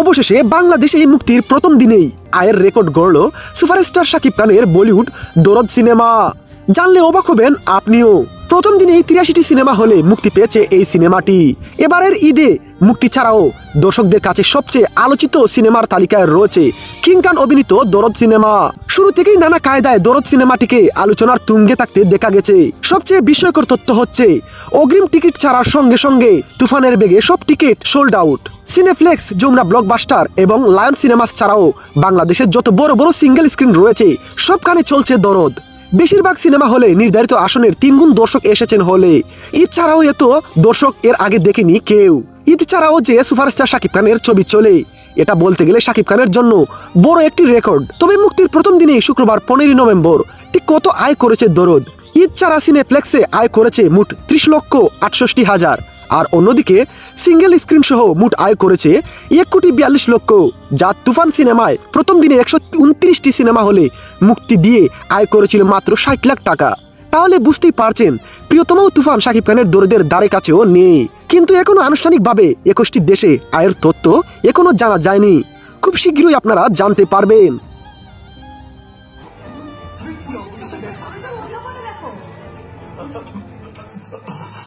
অবশেষে বাংলাদেশে এই মুক্তির প্রথম দিনেই আয়ের রেকর্ড গড়ল সুপারস্টার শাকিব খানের বলিউড দরদ সিনেমা। জানলে অবাক হবেন আপনিও। প্রথম দিনে ৮৩টি সিনেমা হলে মুক্তি পেয়েছে এই সিনেমাটি। এবারের ঈদে মুক্তি ছাড়াও দর্শকদের কাছে সবচেয়ে আলোচিত সিনেমার তালিকায় রয়েছে কিং খান অভিনীত দরদ সিনেমা। শুরু থেকেই নানা কায়দায় দরদ সিনেমাটিকে আলোচনার তুঙ্গে থাকতে দেখা গেছে। সবচেয়ে বিস্ময়কর তথ্য হচ্ছে অগ্রিম টিকিট ছাড়ার সঙ্গে সঙ্গে তুফানের বেগে সব ticket sold out. Cineplex, Jamuna blockbuster এবং লায়ন সিনেমাস ছাড়াও বাংলাদেশের যত বড় বড় সিঙ্গেল স্ক্রিন রয়েছে সবখানে চলছে দরদ। বেশিরভাগ সিনেমা হলে নির্ধারিত আসনের 3 গুণ দর্শক এসেছেন হলে। ঈদ ছাড়াও এত দর্শক এর আগে দেখেনি কেউ। ঈদ ছাড়াও যে সুপারস্টার শাকিব খানের ছবি চলে, এটা বলতে গেলে শাকিব খানের জন্য বড় একটি রেকর্ড। তবে মুক্তির প্রথম দিনে শুক্রবার 15 নভেম্বর ঠিক কত আয় করেছে দরদ? ঈদ ছাড়া সিনেপ্লেক্সে আয় করেছে মোট 30,68,000। আর অন্যদিকে সিঙ্গেল স্ক্রিন সহ মোট আয় করেছে 1,42,00,000, যা তুফান সিনেমায় প্রথম দিনে 129টি সিনেমা হলে মুক্তি দিয়ে আয় করেছিল মাত্র 60 লাখ টাকা। তাহলে বুঝতেই পারছেন প্রিয়তম তুফান শাকিব খানের দরদের দ্বারে কাছেও নেই। কিন্তু এখনো আনুষ্ঠানিকভাবে 21টি দেশে আয়ের তথ্য এখনো জানা যায়নি। খুব শীঘ্রই আপনারা জানতে পারবেন।